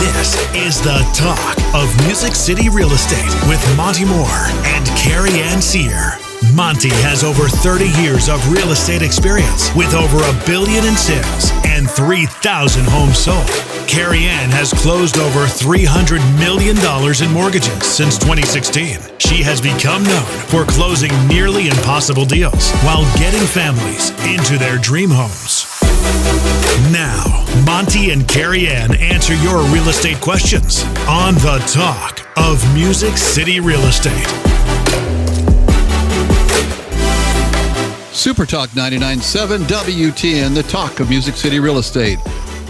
This is the talk of Music City Real Estate with Monte Mohr and Carey Ann Cyr. Monte has over 30 years of real estate experience with over $1 billion in sales and 3,000 homes sold. Carey Ann has closed over $300 million in mortgages since 2016. She has become known for closing nearly impossible deals while getting families into their dream homes. Now, Monte and Carey Ann answer your real estate questions on the talk of Music City Real Estate. Super Talk 99.7 WTN, the talk of Music City Real Estate,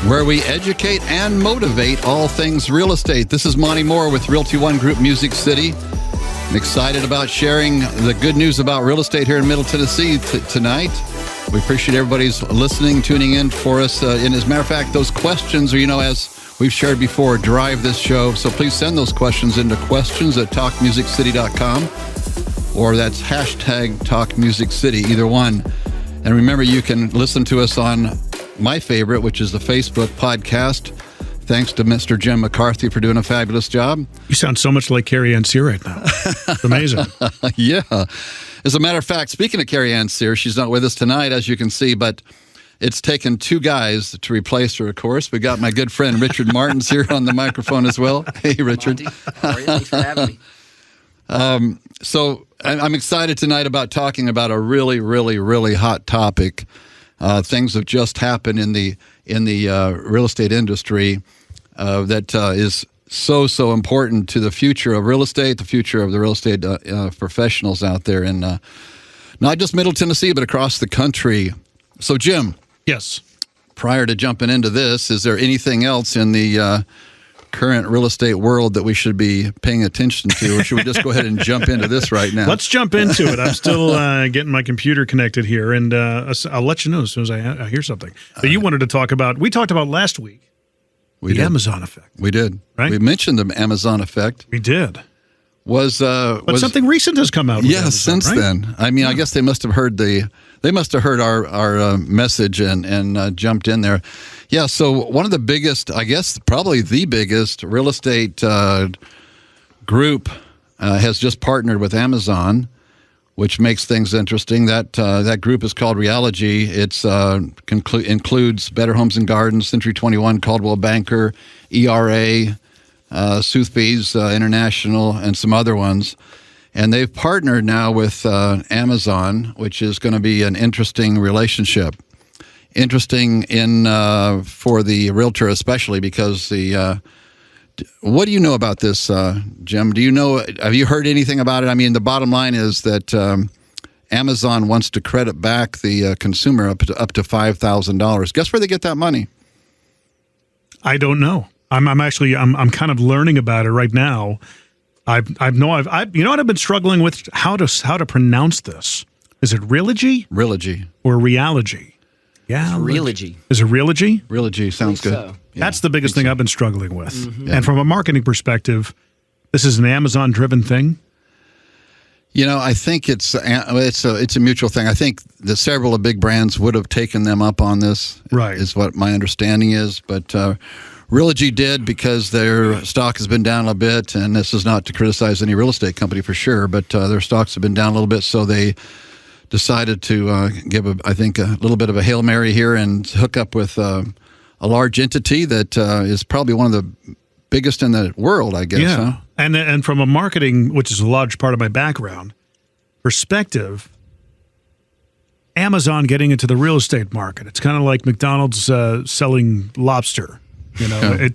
where we educate and motivate all things real estate. This is Monte Mohr with Realty One Group Music City. I'm excited about sharing the good news about real estate here in Middle Tennessee tonight. We appreciate everybody's listening, tuning in for us. And as a matter of fact, those questions are, as we've shared before, drive this show. So please send those questions into questions@talkmusiccity.com. or that's hashtag TalkMusicCity, either one. And remember, you can listen to us on my favorite, which is the Facebook podcast. Thanks to Mr. Jim McCarthy for doing a fabulous job. You sound so much like Carey Ann Cyr right now. It's amazing. Yeah. As a matter of fact, speaking of Carey Ann Cyr, she's not with us tonight, as you can see, but it's taken two guys to replace her, of course. We got my good friend Richard Martens here on the microphone as well. Hey, Richard. Monty, how are you? Thanks for having me. So I'm excited tonight about talking about a really, really, really hot topic. Things have just happened in the real estate industry that is so important to the future of real estate, the future of the real estate professionals out there in not just Middle Tennessee, but across the country. So, Jim. Yes. Prior to jumping into this, is there anything else in the current real estate world that we should be paying attention to, or should we just go ahead and jump into this right now? Let's jump into it. I'm still getting my computer connected here, and I'll let you know as soon as I hear something. But you wanted to talk about, we talked about last week, the Amazon effect. We did. Right? We mentioned the Amazon effect. We did. But something recent has come out. Yeah, Amazon, since right? then. I mean, I guess they must have heard our message and jumped in there. Yeah, so one of the biggest, I guess probably the biggest real estate group has just partnered with Amazon, which makes things interesting. That group is called REALOGY. It includes Better Homes and Gardens, Century 21, Coldwell Banker, ERA, Sotheby's International, and some other ones. And they've partnered now with Amazon, which is going to be an interesting relationship. Interesting for the realtor especially, because what do you know about this, Jim? Have you heard anything about it? I mean, the bottom line is that Amazon wants to credit back the consumer up to $5,000. Guess where they get that money? I don't know. I'm kind of learning about it right now. I've been struggling with how to pronounce this. Is it REALOGY? REALOGY. Or REALOGY? Yeah, REALOGY. Is it REALOGY? REALOGY sounds good. So. Yeah, that's the biggest thing I've been struggling with. Mm-hmm. And from a marketing perspective, this is an Amazon-driven thing. I think it's a mutual thing. I think the several of big brands would have taken them up on this. Right, is what my understanding is. But REALOGY did, because their stock has been down a bit, and this is not to criticize any real estate company for sure, but their stocks have been down a little bit, so they decided to give a little bit of a Hail Mary here and hook up with a large entity that is probably one of the biggest in the world, I guess. Yeah, huh? and from a marketing, which is a large part of my background, perspective, Amazon getting into the real estate market. It's kind of like McDonald's selling lobster. It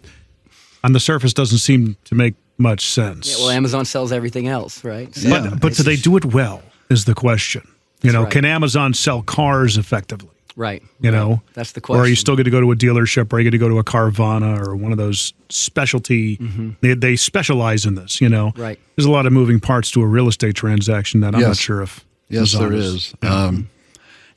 on the surface doesn't seem to make much sense. Yeah, well, Amazon sells everything else, right? So Yeah. But do they do it well is the question. Right. Can Amazon sell cars effectively? Right. That's the question. Or are you still going to go to a dealership, or are you going to go to a Carvana or one of those specialty? Mm-hmm. They specialize in this, Right. There's a lot of moving parts to a real estate transaction that I'm not sure if. Yes, there is.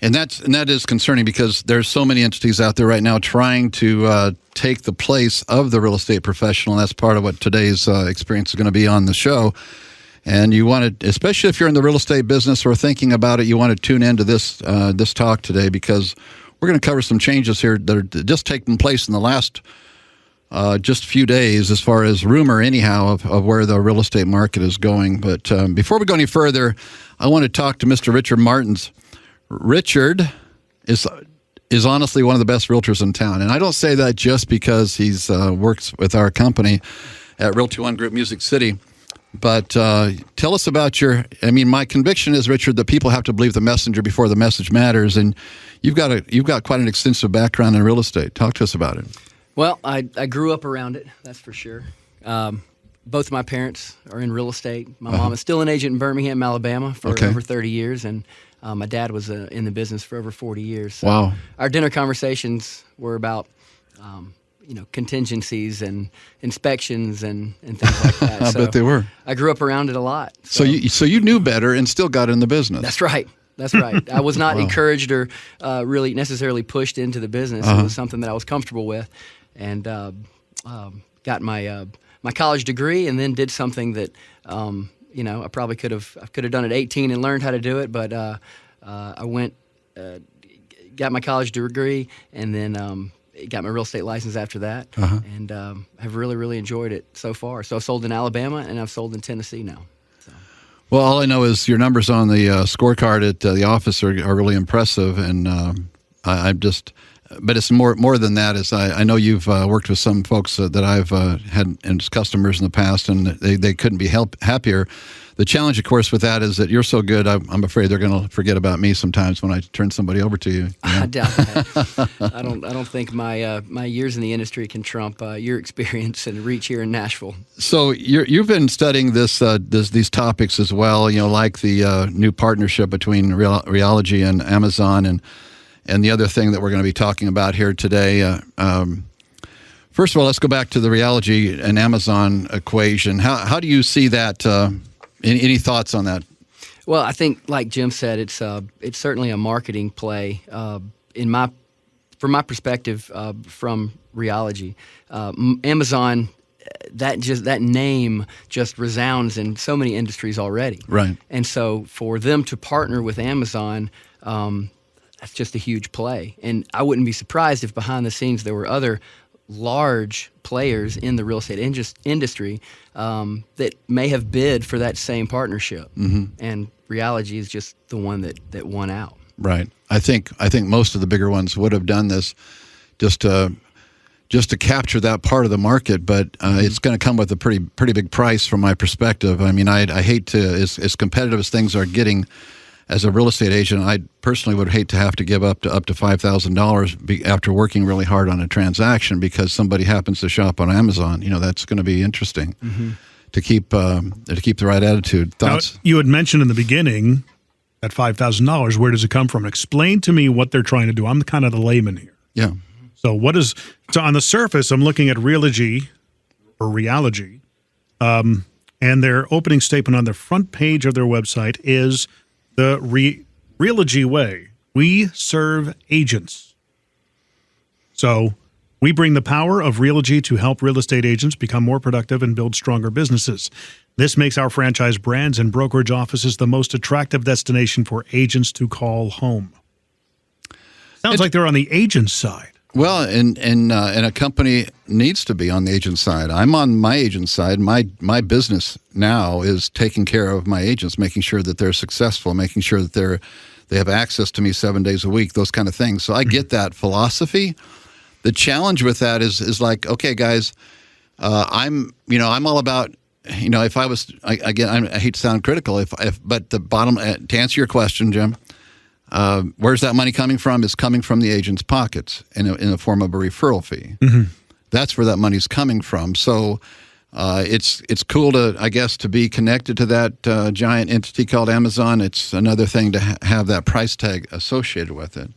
And that is concerning, because there's so many entities out there right now trying to take the place of the real estate professional. And that's part of what today's experience is going to be on the show. And you want to, especially if you're in the real estate business or thinking about it, you want to tune into this talk today, because we're going to cover some changes here that are just taking place in the last just a few days as far as rumor anyhow of where the real estate market is going. But before we go any further, I want to talk to Mr. Richard Martens. Richard is honestly one of the best realtors in town. And I don't say that just because he's works with our company at Realty One Group Music City. But tell us about my conviction is, Richard, that people have to believe the messenger before the message matters. And you've got quite an extensive background in real estate. Talk to us about it. Well, I grew up around it, that's for sure. Both of my parents are in real estate. My mom is still an agent in Birmingham, Alabama for over 30 years, and my dad was in the business for over 40 years. So wow. Our dinner conversations were about contingencies and inspections and things like that. I bet they were. I grew up around it a lot. So you knew better and still got in the business. That's right. That's right. I was not encouraged or really necessarily pushed into the business. It was something that I was comfortable with, and got my my college degree, and then did something that I probably could have done at 18 and learned how to do it, but I went got my college degree, and then got my real estate license after that, and have really enjoyed it so far. So I've sold in Alabama, and I've sold in Tennessee now. So. Well, all I know is your numbers on the scorecard at the office are really impressive, and but it's more than that. Is I know you've worked with some folks that I've had as customers in the past, and they couldn't be happier. The challenge, of course, with that is that you're so good. I'm afraid they're going to forget about me sometimes when I turn somebody over to you. I doubt that. I don't think my years in the industry can trump your experience and reach here in Nashville. So you've been studying these topics as well. Like the new partnership between REALOGY and Amazon, and the other thing that we're going to be talking about here today. First of all, let's go back to the REALOGY and Amazon equation. How do you see that? Any thoughts on that? Well, I think, like Jim said, it's certainly a marketing play. From my perspective, from REALOGY, Amazon, that name just resounds in so many industries already. Right. And so for them to partner with Amazon, that's just a huge play. And I wouldn't be surprised if behind the scenes there were other large players in the real estate industry that may have bid for that same partnership, and REALOGY is just the one that won out. Right. I think most of the bigger ones would have done this just to capture that part of the market, but it's going to come with a pretty big price from my perspective. I mean, I hate to, as competitive as things are getting. As a real estate agent, I personally would hate to have to give up to $5,000 after working really hard on a transaction because somebody happens to shop on Amazon. That's going to be interesting to keep the right attitude. Thoughts? Now, you had mentioned in the beginning that $5,000. Where does it come from? Explain to me what they're trying to do. I'm kind of the layman here. Yeah. So on the surface, I'm looking at REALOGY, and their opening statement on the front page of their website is the REALOGY way. We serve agents. So we bring the power of REALOGY to help real estate agents become more productive and build stronger businesses. This makes our franchise brands and brokerage offices the most attractive destination for agents to call home. Sounds like they're on the agent's side. Well, and a company needs to be on the agent side. I'm on my agent's side. My business now is taking care of my agents, making sure that they're successful, making sure that they have access to me 7 days a week, those kind of things. So I get that philosophy. The challenge with that is like, okay, guys, I'm all about, if I was, again, I hate to sound critical, but the bottom, to answer your question, Jim, where's that money coming from? It's coming from the agent's pockets in the form of a referral fee. That's where that money's coming from. So it's cool to be connected to that giant entity called Amazon. It's another thing to have that price tag associated with it.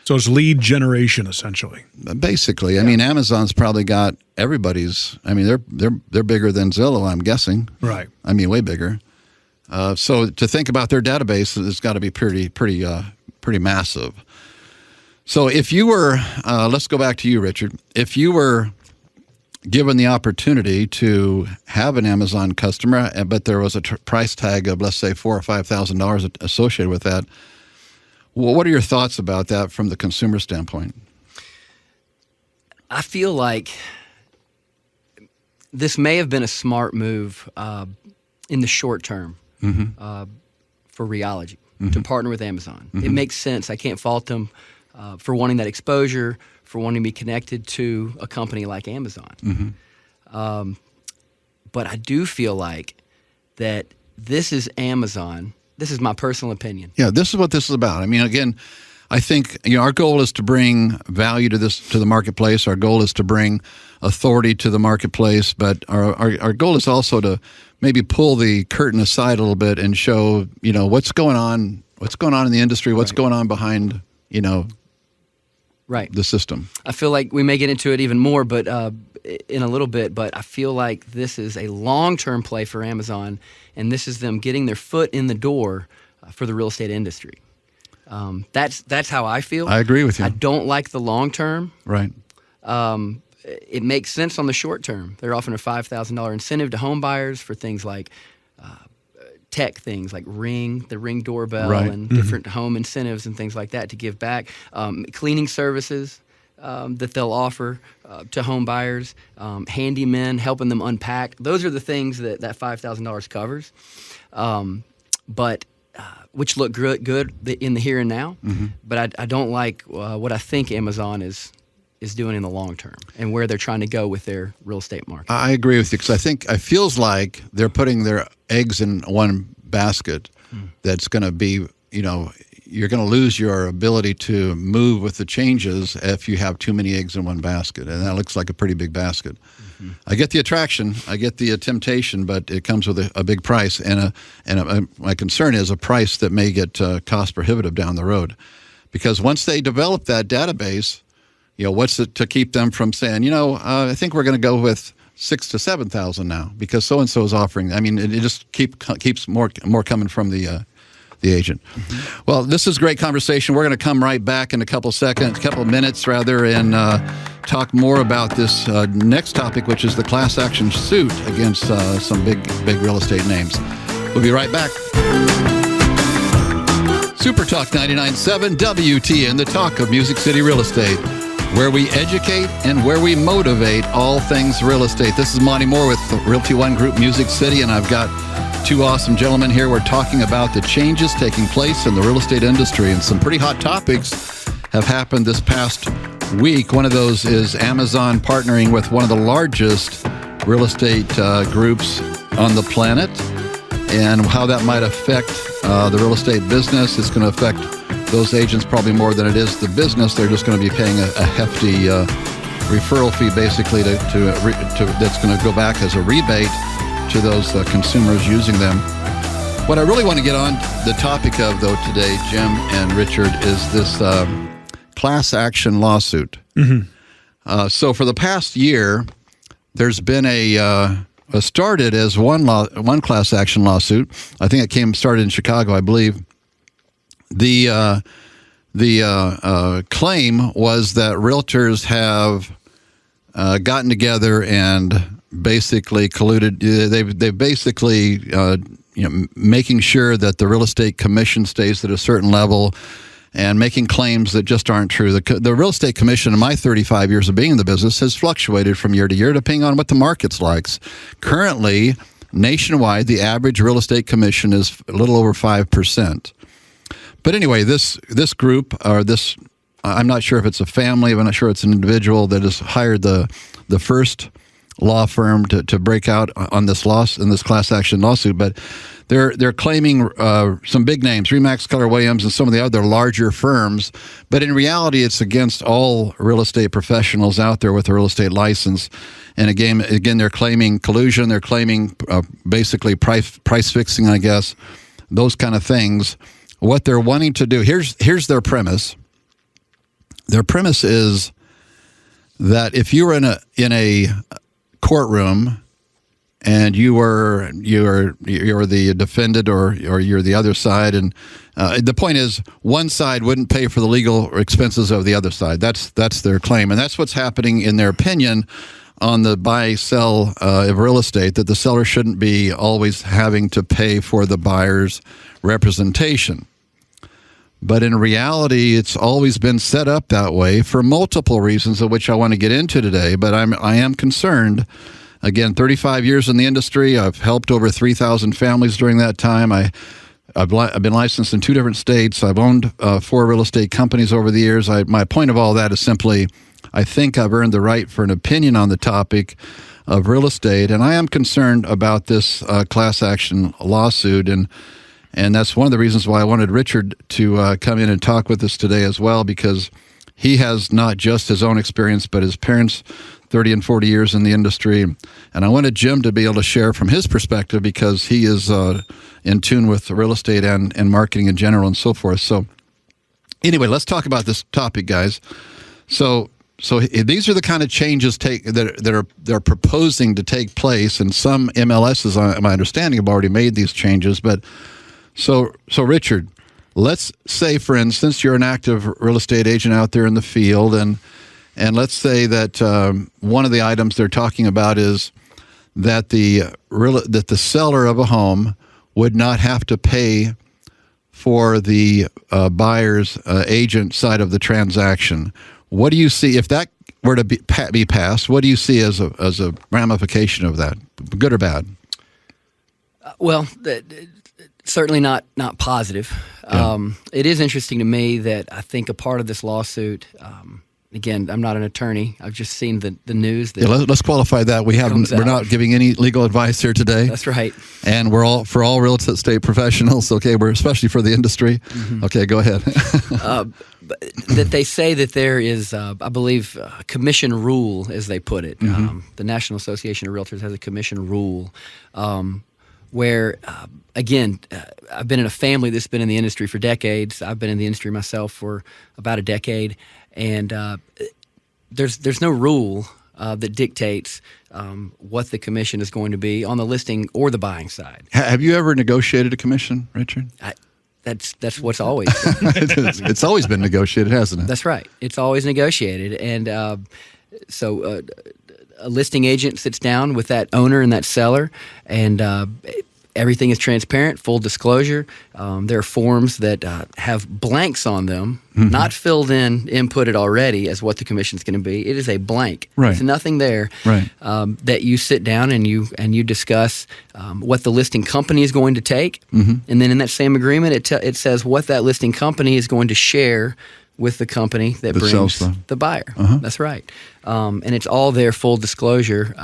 So it's lead generation, essentially. Basically, yeah. I mean, Amazon's probably got everybody's. I mean, they're bigger than Zillow, I'm guessing. Right. I mean, way bigger. So to think about their database, it's got to be pretty massive. So if you were, let's go back to you, Richard. If you were given the opportunity to have an Amazon customer, but there was a price tag of, let's say, $4,000 or $5,000 associated with that, well, what are your thoughts about that from the consumer standpoint? I feel like this may have been a smart move in the short term for Reality to partner with Amazon. It makes sense. I can't fault them for wanting that exposure, for wanting to be connected to a company like Amazon. But I do feel like that this is Amazon. This is my personal opinion. Yeah, this is what this is about. I mean, again, I think our goal is to bring value to the marketplace. Our goal is to bring authority to the marketplace, but our goal is also to maybe pull the curtain aside a little bit and show what's going on in the industry, what's going on behind the system. I feel like we may get into it even more, but in a little bit. But I feel like this is a long-term play for Amazon, and this is them getting their foot in the door for the real estate industry. That's how I feel. I agree with you. I don't like the long term. Right. It makes sense on the short term. They're offering a $5,000 incentive to home buyers for things like tech things like the Ring doorbell, and different home incentives and things like that to give back. Cleaning services that they'll offer to home buyers, handymen, helping them unpack. Those are the things that $5,000 covers. But which look good in the here and now, but I don't like what I think Amazon is doing in the long term and where they're trying to go with their real estate market. I agree with you because I think it feels like they're putting their eggs in one basket. That's going to be, you're going to lose your ability to move with the changes if you have too many eggs in one basket, and that looks like a pretty big basket. I get the attraction, I get the temptation, but it comes with a big price, and my concern is a price that may get cost prohibitive down the road, because once they develop that database, what's it to keep them from saying, I think we're going to go with 6,000 to 7,000 now because so and so is offering. I mean, it just keeps more coming from the agent. Well, this is great conversation. We're going to come right back in a couple of minutes rather, and talk more about this next topic, which is the class action suit against some big real estate names. We'll be right back. Super Talk 99.7 WTN, the talk of Music City real estate, where we educate and where we motivate all things real estate. This is Monte Mohr with Realty One Group Music City, and I've got two awesome gentlemen here. We're talking about the changes taking place in the real estate industry, and some pretty hot topics have happened this past week. One of those is Amazon partnering with one of the largest real estate groups on the planet, and how that might affect the real estate business. It's going to affect those agents probably more than it is the business. They're just going to be paying a hefty referral fee, basically, that's going to go back as a rebate to those consumers using them. What I really want to get on the topic of, though, today, Jim and Richard, is this class action lawsuit. So for the past year, there's been started as one class action lawsuit. I think it started in Chicago, I believe. The claim was that realtors have gotten together and basically colluded. They've basically making sure that the real estate commission stays at a certain level, and making claims that just aren't true. The real estate commission in my 35 years of being in the business has fluctuated from year to year depending on what the market's like. Currently, nationwide, the average real estate commission is a little over 5%. But anyway, this group, or this, I'm not sure if it's a family, I'm not sure it's an individual that has hired the first law firm to break out on this class action lawsuit, but they're claiming some big names, Remax, Keller Williams, and some of the other larger firms. But in reality, it's against all real estate professionals out there with a real estate license. And again, they're claiming collusion. They're claiming basically price fixing, I guess, those kind of things. What they're wanting to do, here's their premise. Their premise is that if you were in a courtroom and you're the defendant or you're the other side, and the point is one side wouldn't pay for the legal expenses of the other side. That's their claim, and that's what's happening in their opinion on the buy-sell of real estate, that the seller shouldn't be always having to pay for the buyer's representation. But in reality, it's always been set up that way for multiple reasons, of which I want to get into today. But I am concerned Again, 35 years in the industry. I've helped over 3,000 families during that time. I've been licensed in 2 different states. I've owned 4 real estate companies over the years. My point of all that is simply, I think I've earned the right for an opinion on the topic of real estate, and I am concerned about this class action lawsuit, and that's one of the reasons why I wanted Richard to come in and talk with us today as well, because he has not just his own experience, but his parents' 30 and 40 years in the industry. And I wanted Jim to be able to share from his perspective, because he is in tune with real estate and marketing in general and so forth. So anyway, let's talk about this topic, guys. So these are the kind of changes that they're proposing to take place, and some MLSs, my understanding, have already made these changes. But so Richard, let's say, for instance, you're an active real estate agent out there in the field, and let's say that one of the items they're talking about is that the seller of a home would not have to pay for the buyer's agent side of the transaction. What do you see if that were to be passed? What do you see as a ramification of that, good or bad? Well, certainly not positive. Yeah. It is interesting to me that I think a part of this lawsuit. Again, I'm not an attorney. I've just seen the news. That let's qualify that. We're not giving any legal advice here today. That's right. And we're all for all real estate professionals. Okay, we're especially for the industry. Mm-hmm. Okay, go ahead. That they say that there is, I believe, a commission rule, as they put it. Mm-hmm. The National Association of Realtors has a commission rule where, again, I've been in a family that's been in the industry for decades. I've been in the industry myself for about a decade. And there's no rule that dictates what the commission is going to be on the listing or the buying side. Have you ever negotiated a commission, Richard? That's what's always It's always been negotiated, hasn't it? That's right. It's always negotiated. And so a listing agent sits down with that owner and that seller, and everything is transparent, full disclosure. There are forms that have blanks on them, mm-hmm. not filled in, inputted already as what the commission is going to be. It is a blank. Right. There's nothing there. Right. That you sit down and you discuss what the listing company is going to take, mm-hmm. and then in that same agreement, it says what that listing company is going to share with the company that brings the buyer. Uh-huh. That's right. And it's all there, full disclosure.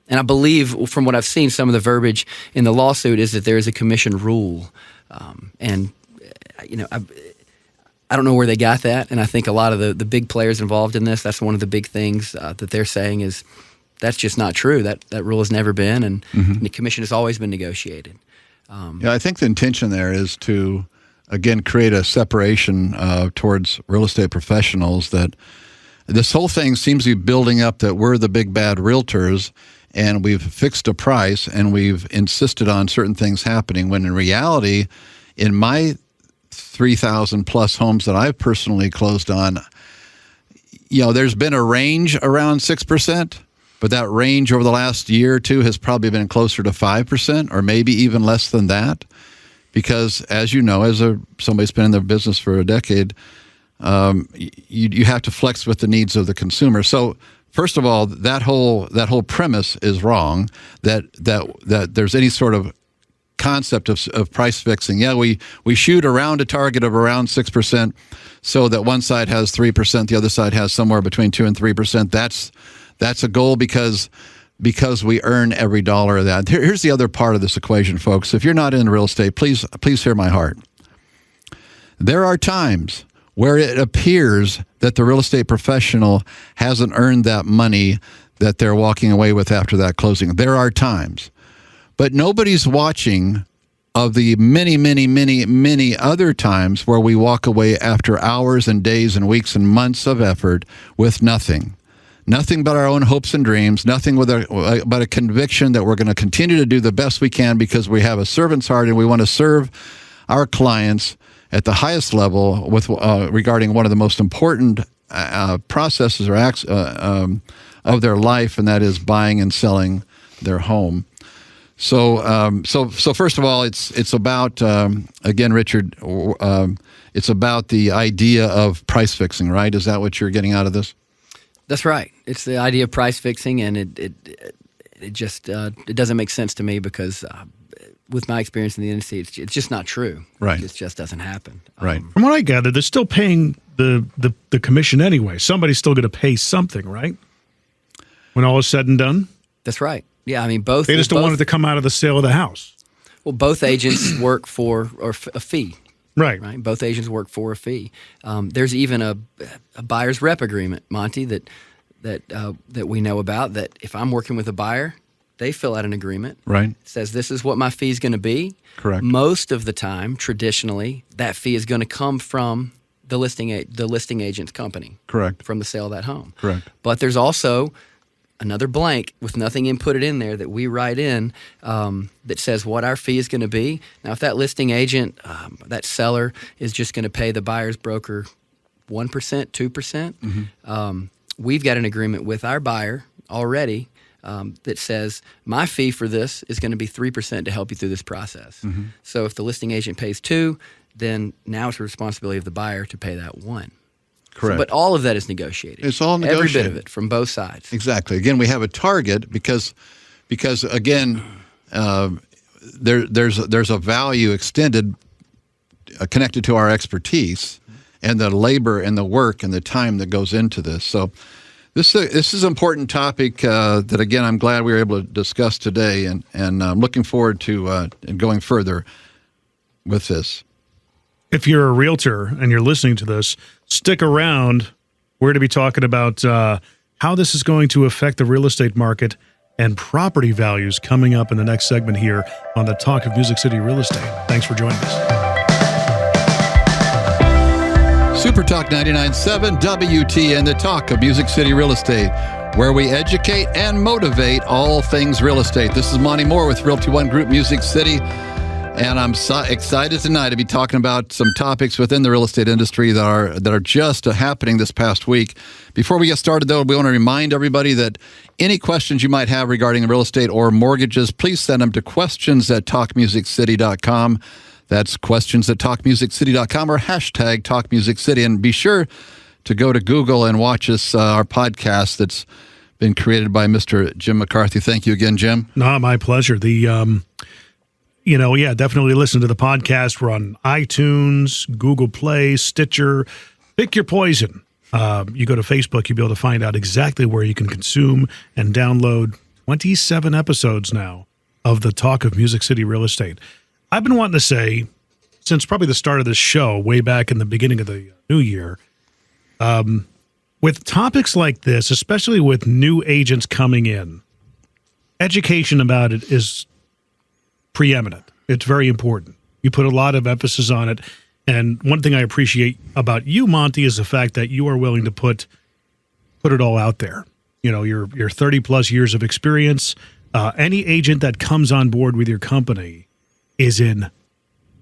And I believe, from what I've seen, some of the verbiage in the lawsuit is that there is a commission rule. And, I don't know where they got that. And I think a lot of the big players involved in this, that's one of the big things that they're saying is that's just not true. That rule has never been. And, mm-hmm. and the commission has always been negotiated. Yeah, I think the intention there is to, again, create a separation towards real estate professionals. That this whole thing seems to be building up that we're the big bad realtors, and we've fixed a price, and we've insisted on certain things happening, when in reality, in my 3,000 plus homes that I've personally closed on, there's been a range around 6%, but that range over the last year or two has probably been closer to 5%, or maybe even less than that. Because, as you know, as somebody's been in the business for a decade, you have to flex with the needs of the consumer. So, first of all, that whole premise is wrong. That there's any sort of concept of price fixing. Yeah, we shoot around a target of around 6%, so that one side has 3%, the other side has somewhere between 2 and 3%. That's a goal because we earn every dollar of that. Here's the other part of this equation, folks. If you're not in real estate, please hear my heart. There are times where it appears that the real estate professional hasn't earned that money that they're walking away with after that closing. There are times. But nobody's watching of the many, many, many, many other times where we walk away after hours and days and weeks and months of effort with nothing. Nothing but our own hopes and dreams, nothing but a conviction that we're going to continue to do the best we can because we have a servant's heart and we want to serve our clients at the highest level with regarding one of the most important processes or acts of their life, and that is buying and selling their home. So first of all, it's about again, Richard. It's about the idea of price fixing, right? Is that what you're getting out of this? That's right. It's the idea of price fixing, and it just it doesn't make sense to me because with my experience in the industry, it's just not true. Right. It just doesn't happen. Right. From what I gather, they're still paying the commission anyway. Somebody's still going to pay something, right? When all is said and done? That's right. Yeah, I mean, both. They just don't want it to come out of the sale of the house. Well, both agents work for a fee. Right. Right. Both agents work for a fee. There's even a buyer's rep agreement, Monty, that we know about. That if I'm working with a buyer, they fill out an agreement. Right. It says this is what my fee is going to be. Correct. Most of the time, traditionally, that fee is going to come from the listing agent's company. Correct. From the sale of that home. Correct. But there's also another blank with nothing inputted in there that we write in that says what our fee is going to be. Now, if that listing agent, that seller, is just going to pay the buyer's broker 1%, 2%, we've got an agreement with our buyer already that says my fee for this is going to be 3% to help you through this process. So if the listing agent pays 2%, then now it's the responsibility of the buyer to pay that 1%. Correct. But all of that is negotiated. It's all negotiated. Every bit of it from both sides. Exactly. Again, we have a target because again, there's a value extended connected to our expertise and the labor and the work and the time that goes into this. So this is an important topic that, again, I'm glad we were able to discuss today, and I'm looking forward to going further with this. If you're a realtor and you're listening to this, stick around. We're going to be talking about how this is going to affect the real estate market and property values coming up in the next segment here on the Talk of Music City Real Estate. Thanks for joining us. Super Talk 99.7 WTN, the Talk of Music City Real Estate, where we educate and motivate all things real estate. This is Monte Mohr with Realty One Group Music City. And I'm so excited tonight to be talking about some topics within the real estate industry that are just happening this past week. Before we get started, though, we want to remind everybody that any questions you might have regarding real estate or mortgages, please send them to questions@talkmusiccity.com. That's questions@talkmusiccity.com or hashtag TalkMusicCity. And be sure to go to Google and watch us, our podcast that's been created by Mr. Jim McCarthy. Thank you again, Jim. No, my pleasure. Definitely listen to the podcast. We're on iTunes, Google Play, Stitcher. Pick your poison. You go to Facebook, you'll be able to find out exactly where you can consume and download 27 episodes now of the Talk of Music City Real Estate. I've been wanting to say, since probably the start of this show, way back in the beginning of the new year, with topics like this, especially with new agents coming in, education about it is preeminent. It's very important. You put a lot of emphasis on it. And one thing I appreciate about you, Monty, is the fact that you are willing to put it all out there. You know, your 30 plus years of experience. Any agent that comes on board with your company is in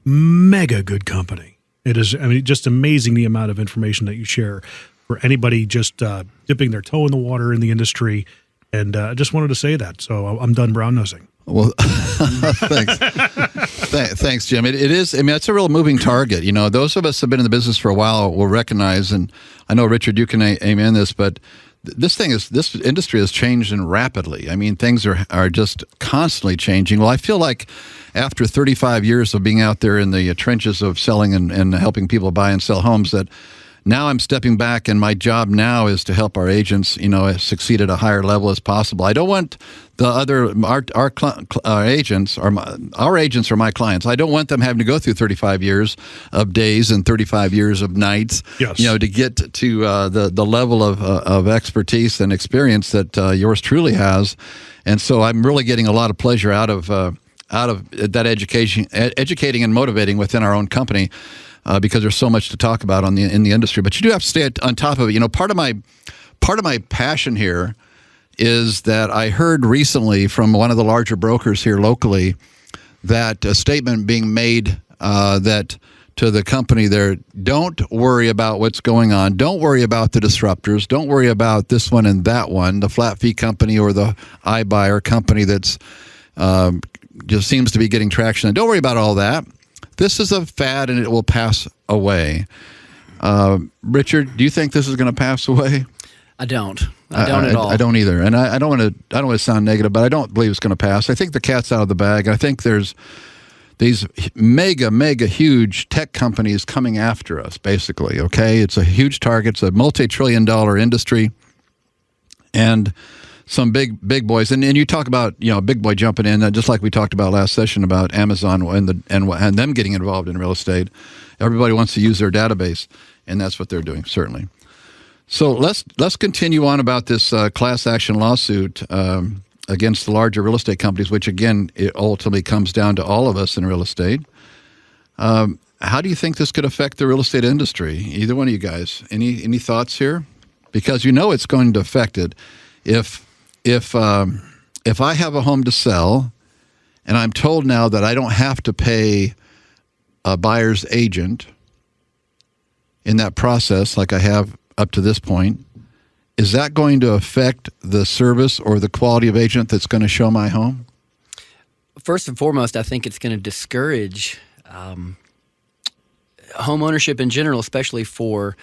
mega good company. It is, just amazing the amount of information that you share for anybody just dipping their toe in the water in the industry. And I just wanted to say that. So I'm done brown nosing. Well, thanks. Thanks, Jim. It is, it's a real moving target. You know, those of us who have been in the business for a while will recognize, and I know, Richard, you can amen this, but this industry has changed rapidly. Things are just constantly changing. Well, I feel like after 35 years of being out there in the trenches of selling and helping people buy and sell homes, that now I'm stepping back, and my job now is to help our agents, succeed at a higher level as possible. I don't want our agents are my clients. I don't want them having to go through 35 years of days and 35 years of nights, yes, to get to the level of expertise and experience that yours truly has. And so I'm really getting a lot of pleasure out of that educating and motivating within our own company. Because there's so much to talk about in the industry, but you do have to stay on top of it. Part of my passion here is that I heard recently from one of the larger brokers here locally that a statement being made that to the company there, don't worry about what's going on. Don't worry about the disruptors. Don't worry about this one and that one, the flat fee company or the iBuyer company that's just seems to be getting traction. And don't worry about all that. This is a fad, and it will pass away. Richard, do you think this is going to pass away? I don't at all. I don't either, and I don't want to sound negative, but I don't believe it's going to pass. I think the cat's out of the bag. I think there's these mega huge tech companies coming after us. Basically, okay, it's a huge target. It's a multi-trillion-dollar industry, and some big boys. And you talk about a big boy jumping in, just like we talked about last session about Amazon and them getting involved in real estate. Everybody wants to use their database, and that's what they're doing, certainly. So let's continue on about this class action lawsuit against the larger real estate companies, which again it ultimately comes down to all of us in real estate. How do you think this could affect the real estate industry? Either one of you guys, any thoughts here? Because it's going to affect it. If I have a home to sell, and I'm told now that I don't have to pay a buyer's agent in that process like I have up to this point, is that going to affect the service or the quality of agent that's going to show my home? First and foremost, I think it's going to discourage home ownership in general, especially for,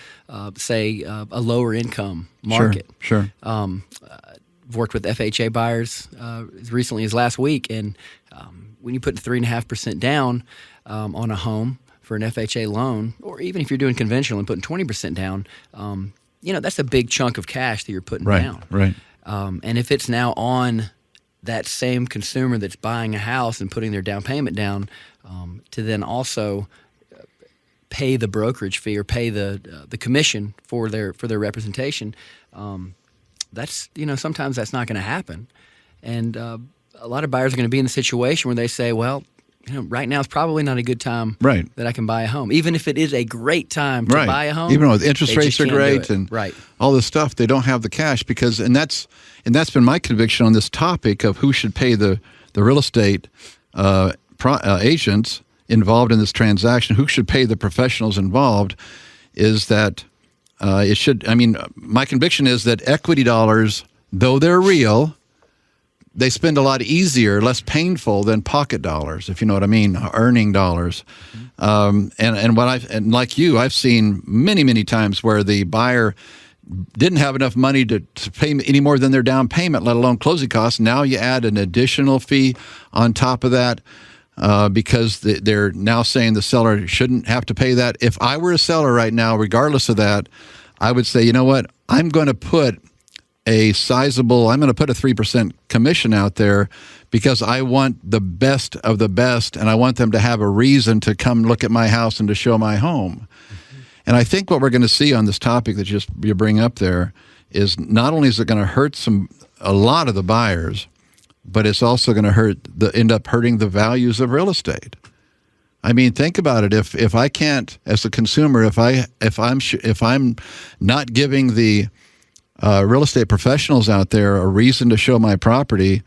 say, a lower income market. Sure. I've worked with FHA buyers as recently as last week, and when you put 3.5% down on a home for an FHA loan, or even if you're doing conventional and putting 20% down, that's a big chunk of cash that you're putting down. Right. And if it's now on that same consumer that's buying a house and putting their down payment down, to then also pay the brokerage fee or pay the commission for their representation, that's sometimes that's not going to happen. And a lot of buyers are going to be in the situation where they say, well, right now is probably not a good time that I can buy a home. Even if it is a great time to buy a home. Even though the interest rates are great and all this stuff, they don't have the cash and that's been my conviction on this topic of who should pay the real estate agents involved in this transaction, who should pay the professionals involved, is that it should, my conviction is that equity dollars, though they're real, they spend a lot easier, less painful than pocket dollars, if you know what I mean, earning dollars. And like you, I've seen many times where the buyer didn't have enough money to pay any more than their down payment, let alone closing costs. Now you add an additional fee on top of that because they're now saying the seller shouldn't have to pay that. If I were a seller right now, regardless of that, I would say, you know what, I'm going to put a 3% commission out there because I want the best of the best, and I want them to have a reason to come look at my house and to show my home. Mm-hmm. And I think what we're going to see on this topic that you bring up there is not only is it going to hurt a lot of the buyers, but it's also going to end up hurting the values of real estate. Think about it. If I can't, as a consumer, if I'm not giving the real estate professionals out there a reason to show my property,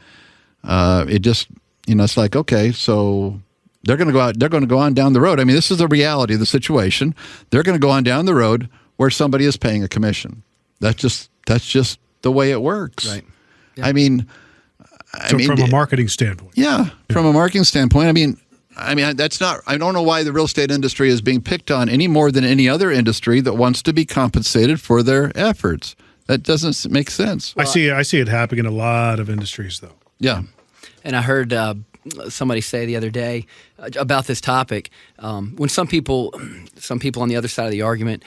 it just, it's like, okay, so they're going to go on down the road. This is the reality of the situation. They're going to go on down the road where somebody is paying a commission. That's just the way it works. Right. Yeah. From a marketing standpoint. Yeah, from a marketing standpoint. That's not, I don't know why the real estate industry is being picked on any more than any other industry that wants to be compensated for their efforts. That doesn't make sense. I see it happening in a lot of industries, though. Yeah. And I heard somebody say the other day about this topic, when some people on the other side of the argument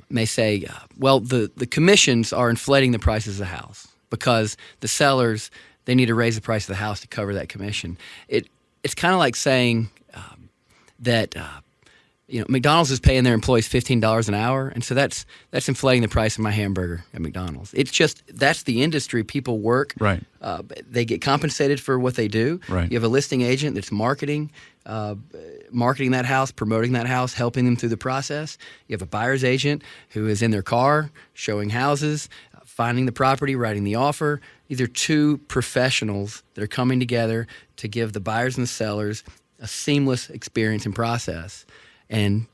may say, well, the commissions are inflating the prices of the house because the sellers, they need to raise the price of the house to cover that commission. It's kind of like saying that McDonald's is paying their employees $15 an hour, and so that's inflating the price of my hamburger at McDonald's. It's just that's the industry. People work. Right. They get compensated for what they do. Right. You have a listing agent that's marketing that house, promoting that house, helping them through the process. You have a buyer's agent who is in their car showing houses, finding the property, writing the offer. These are two professionals that are coming together to give the buyers and the sellers a seamless experience and process. And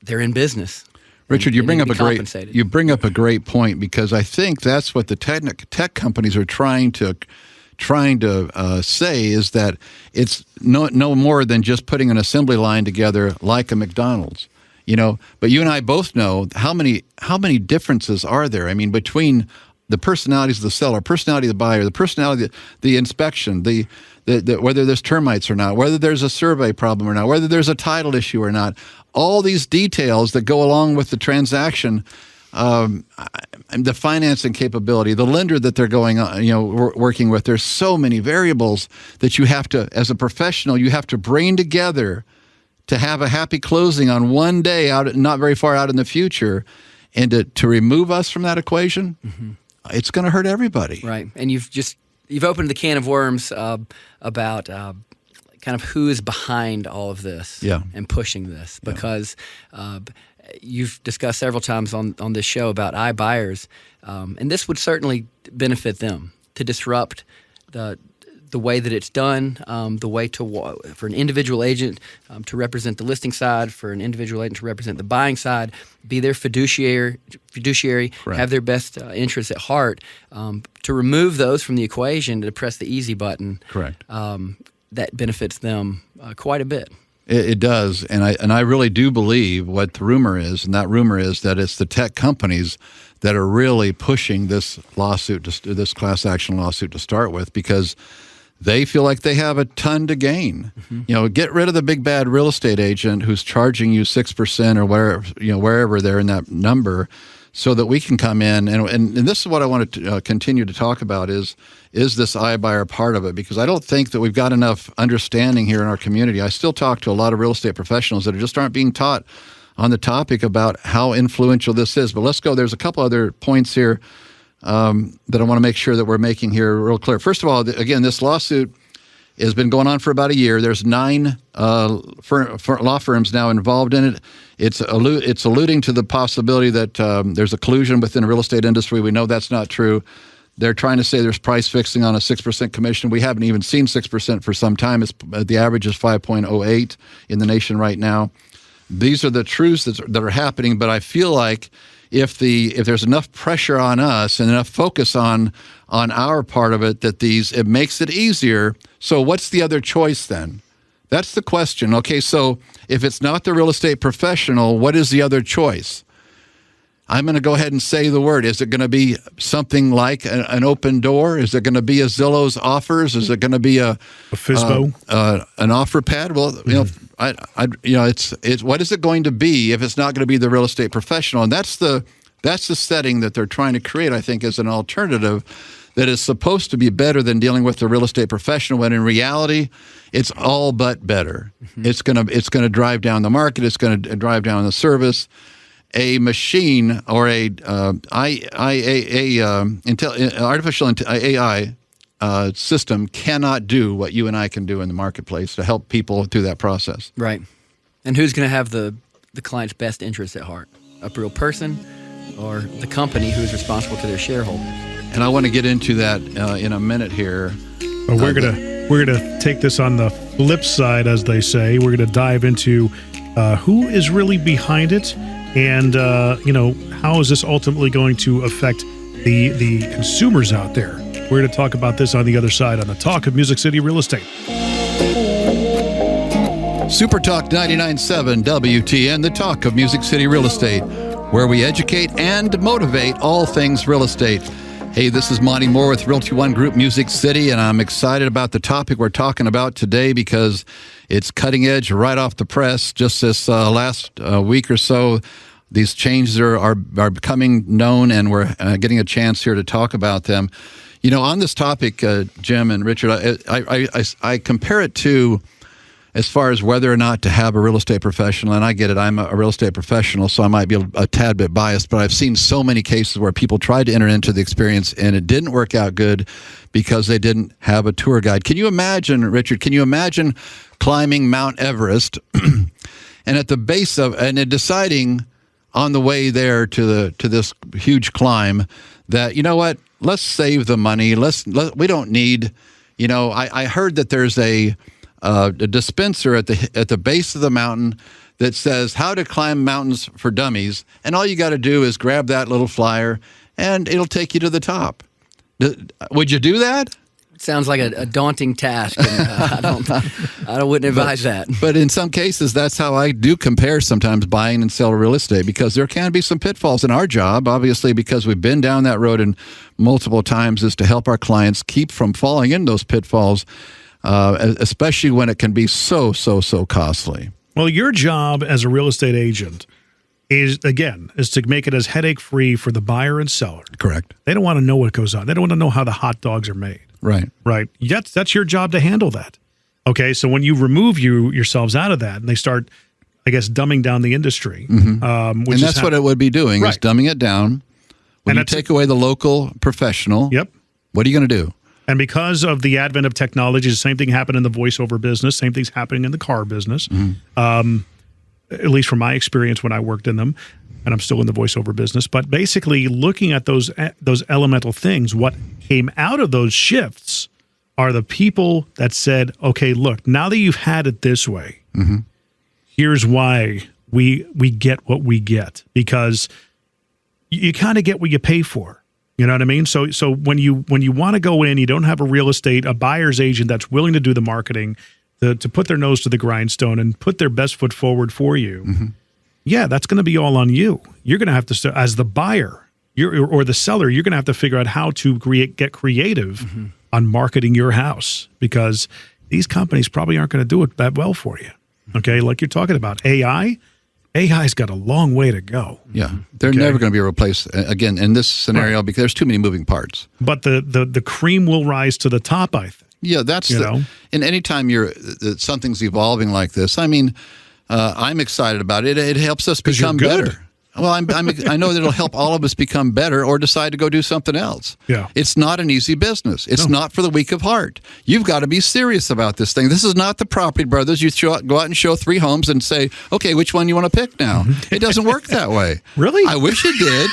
they're in business. Richard, you bring up a great point, because I think that's what the tech companies are trying to say, is that it's no more than just putting an assembly line together like a McDonald's. But you and I both know how many differences are there. I mean, between the personalities of the seller, personality of the buyer, the personality, the inspection, the whether there's termites or not, whether there's a survey problem or not, whether there's a title issue or not, all these details that go along with the transaction, the financing capability, the lender that they're going on, working with. There's so many variables that you have to, as a professional, you have to bring together to have a happy closing on one day out, not very far out in the future, and to remove us from that equation, it's going to hurt everybody. Right, and you've opened the can of worms about kind of who is behind all of this and pushing this, because you've discussed several times on this show about iBuyers, and this would certainly benefit them to disrupt the way that it's done, the way for an individual agent to represent the listing side, for an individual agent to represent the buying side, be their fiduciary, have their best interests at heart, to remove those from the equation, to press the easy button. Correct. That benefits them quite a bit. It does, and I really do believe what the rumor is, and that rumor is that it's the tech companies that are really pushing this lawsuit, this class action lawsuit to start with, because they feel like they have a ton to gain. Get rid of the big bad real estate agent who's charging you 6% or wherever they're in that number, so that we can come in and this is what I want to continue to talk about is this iBuyer part of it, because I don't think that we've got enough understanding here in our community. I still talk to a lot of real estate professionals that just aren't being taught on the topic about how influential this is. But let's go. There's a couple other points here that I want to make sure that we're making here real clear. First of all, again, this lawsuit has been going on for about a year. There's 9 law firms now involved in it. It's alluding to the possibility that there's a collusion within the real estate industry. We know that's not true. They're trying to say there's price fixing on a 6% commission. We haven't even seen 6% for some time. The average is 5.08 in the nation right now. These are the truths that are happening, but I feel like if there's enough pressure on us and enough focus on our part of it, it makes it easier. So what's the other choice then? That's the question. Okay, so if it's not the real estate professional, what is the other choice? I'm going to go ahead and say the word. Is it going to be something like an open door? Is it going to be a Zillow's offers? Is it going to be a FSBO, an offer pad? Well, it's what is it going to be if it's not going to be the real estate professional? And that's the setting that they're trying to create, I think, as an alternative that is supposed to be better than dealing with the real estate professional, when in reality, it's all but better. It's going to drive down the market. It's going to drive down the service. A machine or artificial AI system cannot do what you and I can do in the marketplace to help people through that process. Right. And who's going to have the client's best interest at heart? A real person or the company who's responsible to their shareholders? And I want to get into that in a minute here. We're gonna take this on the flip side, as they say. We're going to dive into who is really behind it. And, how is this ultimately going to affect the consumers out there? We're going to talk about this on the other side on the Talk of Music City Real Estate. Super Talk 99.7 WTN, the Talk of Music City Real Estate, where we educate and motivate all things real estate. Hey, this is Monte Mohr with Realty One Group Music City, and I'm excited about the topic we're talking about today because it's cutting edge, right off the press. Just this last week or so, these changes are becoming known, and we're getting a chance here to talk about them. On this topic, Jim and Richard, I compare it to, as far as whether or not to have a real estate professional, and I get it, I'm a real estate professional, so I might be a tad bit biased, but I've seen so many cases where people tried to enter into the experience and it didn't work out good because they didn't have a tour guide. Can you imagine, Richard, climbing Mount Everest and at the base of, and deciding on the way there to this huge climb that, let's save the money, we don't need, I heard that there's a dispenser at the base of the mountain that says how to climb mountains for dummies, and all you got to do is grab that little flyer, and it'll take you to the top. Would you do that? Sounds like a daunting task, and I wouldn't advise that. But in some cases, that's how I do compare sometimes buying and selling real estate, because there can be some pitfalls in our job, obviously, because we've been down that road and multiple times, is to help our clients keep from falling in those pitfalls, especially when it can be so costly. Well, your job as a real estate agent is to make it as headache-free for the buyer and seller. Correct. They don't want to know what goes on. They don't want to know how the hot dogs are made. Right. Right. That's your job to handle that. Okay, so when you remove yourselves out of that and they start, I guess, dumbing down the industry. Mm-hmm. And that's what it would be doing, is dumbing it down. When you take away the local professional, what are you going to do? And because of the advent of technology, the same thing happened in the voiceover business, same thing's happening in the car business. Mm-hmm. At least from my experience when I worked in them, and I'm still in the voiceover business. But basically, looking at those elemental things, what came out of those shifts are the people that said, okay, look, now that you've had it this way, here's why we get what we get, because you kind of get what you pay for. You know what I mean? So when you want to go in, you don't have a buyer's agent that's willing to do the marketing, to put their nose to the grindstone and put their best foot forward for you. Mm-hmm. Yeah, that's going to be all on you. You're going to have to, as the buyer or the seller, you're going to have to figure out how to get creative on marketing your house, because these companies probably aren't going to do it that well for you. Okay, like you're talking about AI's got a long way to go. Yeah, they're never going to be replaced again in this scenario, because there's too many moving parts. But the cream will rise to the top, I think. Yeah, that's and anytime something's evolving like this, I mean, I'm excited about it. It helps us become better. Well, I know that it'll help all of us become better or decide to go do something else. Yeah. It's not an easy business. It's not for the weak of heart. You've got to be serious about this thing. This is not the Property Brothers. You go out and show 3 homes and say, okay, which one you want to pick now? It doesn't work that way. Really? I wish it did,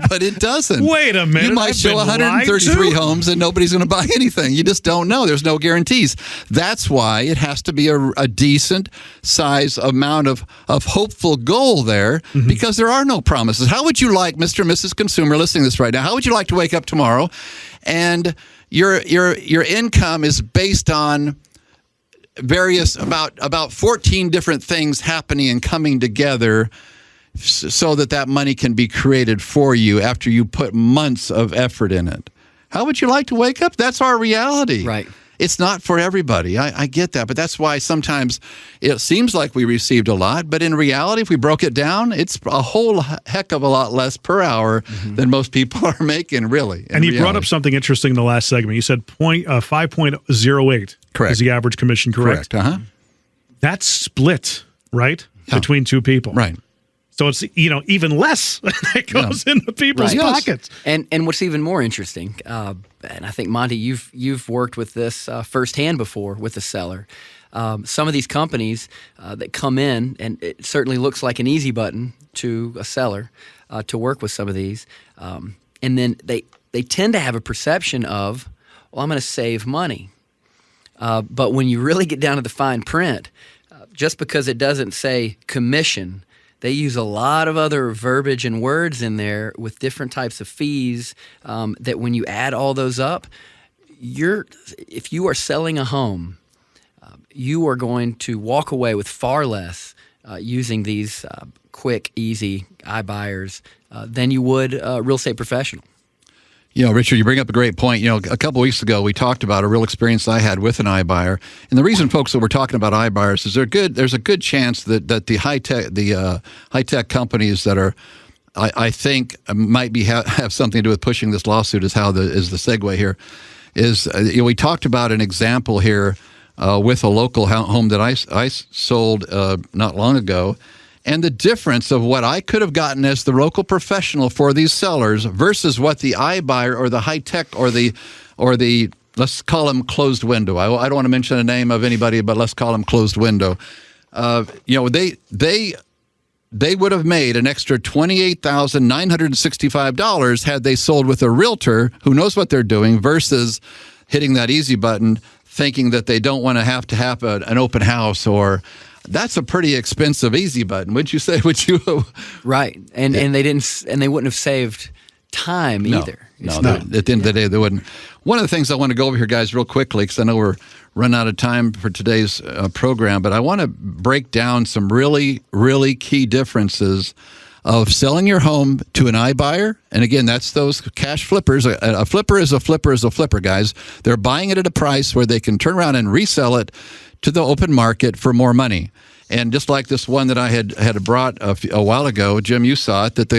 but it doesn't. Wait a minute. You might show 133 homes and nobody's going to buy anything. You just don't know. There's no guarantees. That's why it has to be a decent size amount of hopeful goal there, because there are no promises. How would you like, Mr. and Mrs. Consumer listening to this right now, how would you like to wake up tomorrow and your income is based on various, about 14 different things happening and coming together so that money can be created for you after you put months of effort in it? How would you like to wake up? That's our reality. Right. It's not for everybody. I get that, but that's why sometimes it seems like we received a lot, but in reality, if we broke it down, it's a whole heck of a lot less per hour than most people are making, really. And you brought up something interesting in the last segment. You said 5.08 is the average commission, correct? Uh-huh. That's split, right, between 2 people. Right. So it's, even less that goes into people's pockets. And what's even more interesting, and I think, Monte, you've worked with this firsthand before with the seller. Some of these companies that come in, and it certainly looks like an easy button to a seller to work with some of these, and then they tend to have a perception of, well, I'm going to save money. But when you really get down to the fine print, just because it doesn't say commission, they use a lot of other verbiage and words in there with different types of fees that when you add all those up, if you are selling a home, you are going to walk away with far less using these quick, easy iBuyers than you would a real estate professional. Richard, you bring up a great point. A couple of weeks ago, we talked about a real experience I had with an iBuyer. And the reason, folks, that we're talking about iBuyers is there's a good chance that the high-tech companies that are, I think, might have something to do with pushing this lawsuit is the segue here. We talked about an example here with a local home that I sold not long ago. And the difference of what I could have gotten as the local professional for these sellers versus what the iBuyer or the high tech or the let's call them closed window. I don't want to mention the name of anybody, but let's call them closed window. They would have made an extra $28,965 had they sold with a realtor who knows what they're doing versus hitting that easy button, thinking that they don't want to have an open house or. That's a pretty expensive easy button, wouldn't you say? Would you? Right, and they didn't, and they wouldn't have saved time No. either. No, at the end of the day, they wouldn't. One of the things I want to go over here, guys, real quickly, because I know we're running out of time for today's program, but I want to break down some really, really key differences of selling your home to an iBuyer. And again, that's those cash flippers. A flipper is a flipper is a flipper, guys. They're buying it at a price where they can turn around and resell it to the open market for more money. And just like this one that I had brought a while ago, Jim, you saw it, that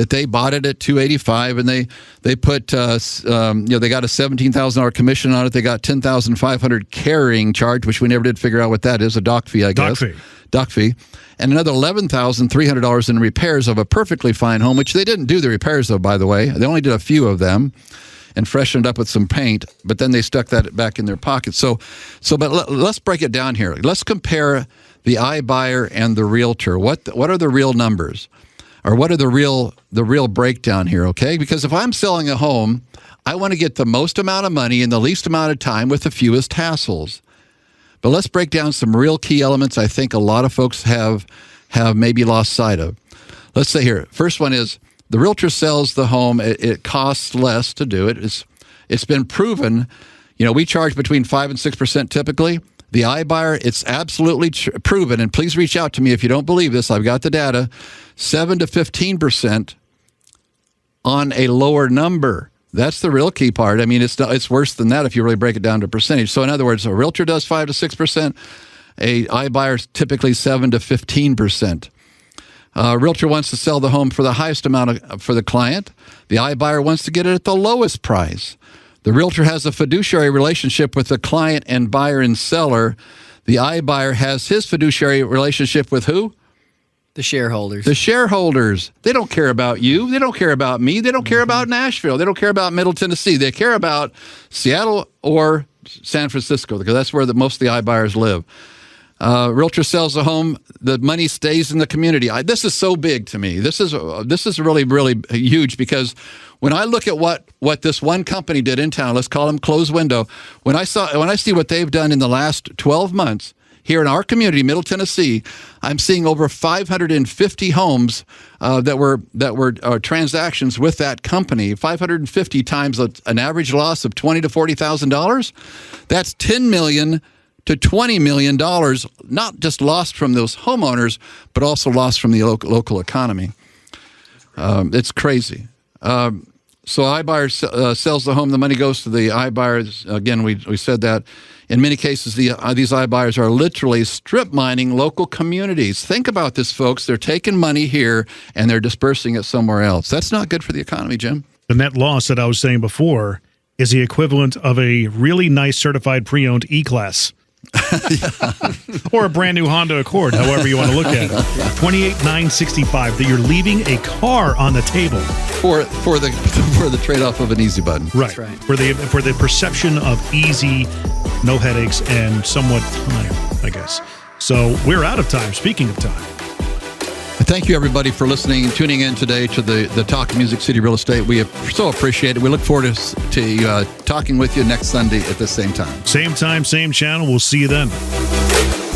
they bought it at $285, and they put they got a $17,000 commission on it. They got $10,500 carrying charge, which we never did figure out what that is, a dock fee, I guess. Dock fee. And another $11,300 in repairs of a perfectly fine home, which they didn't do the repairs of, by the way. They only did a few of them and freshened up with some paint, but then they stuck that back in their pocket. But let's break it down here. Let's compare the iBuyer and the realtor. What are the real numbers? Or what are the real breakdown here, okay? Because if I'm selling a home, I want to get the most amount of money in the least amount of time with the fewest hassles. But let's break down some real key elements I think a lot of folks have maybe lost sight of. Let's say here, first one is the realtor sells the home. It costs less to do it. It's been proven. We charge between 5 and 6% typically. The iBuyer, it's absolutely proven, and please reach out to me if you don't believe this. I've got the data, 7 to 15% on a lower number. That's the real key part. I mean, it's worse than that if you really break it down to percentage. So in other words, a realtor does 5 to 6%. A iBuyer is typically 7 to 15%. A realtor wants to sell the home for the highest amount for the client. The iBuyer wants to get it at the lowest price. The realtor has a fiduciary relationship with the client and buyer and seller. The iBuyer has his fiduciary relationship with who? The shareholders. The shareholders. They don't care about you. They don't care about me. They don't care about Nashville. They don't care about Middle Tennessee. They care about Seattle or San Francisco, because that's where most of the iBuyers live. Realtor sells a home. The money stays in the community. This is so big to me. This is really, really huge, because when I look at what this one company did in town, let's call them Closed Window. When I see what they've done in the last 12 months here in our community, Middle Tennessee, I'm seeing over 550 homes that were transactions with that company. 550 times an average loss of $20,000 to $40,000. That's $10 million to $20 million, not just lost from those homeowners, but also lost from the local economy. It's crazy. So iBuyer sells the home. The money goes to the iBuyers. Again, we said that. In many cases, these iBuyers are literally strip mining local communities. Think about this, folks. They're taking money here and they're dispersing it somewhere else. That's not good for the economy, Jim. The net loss that I was saying before is the equivalent of a really nice certified pre-owned E-Class. Or a brand new Honda Accord, however you want to look at it. $28,965, that you're leaving a car on the table for the trade-off of an easy button. Right. That's right. For the perception of easy, no headaches, and somewhat time, I guess. So we're out of time. Speaking of time. Thank you, everybody, for listening and tuning in today to the Talk Music City Real Estate. We so appreciate it. We look forward to talking with you next Sunday at the same time. Same time, same channel. We'll see you then.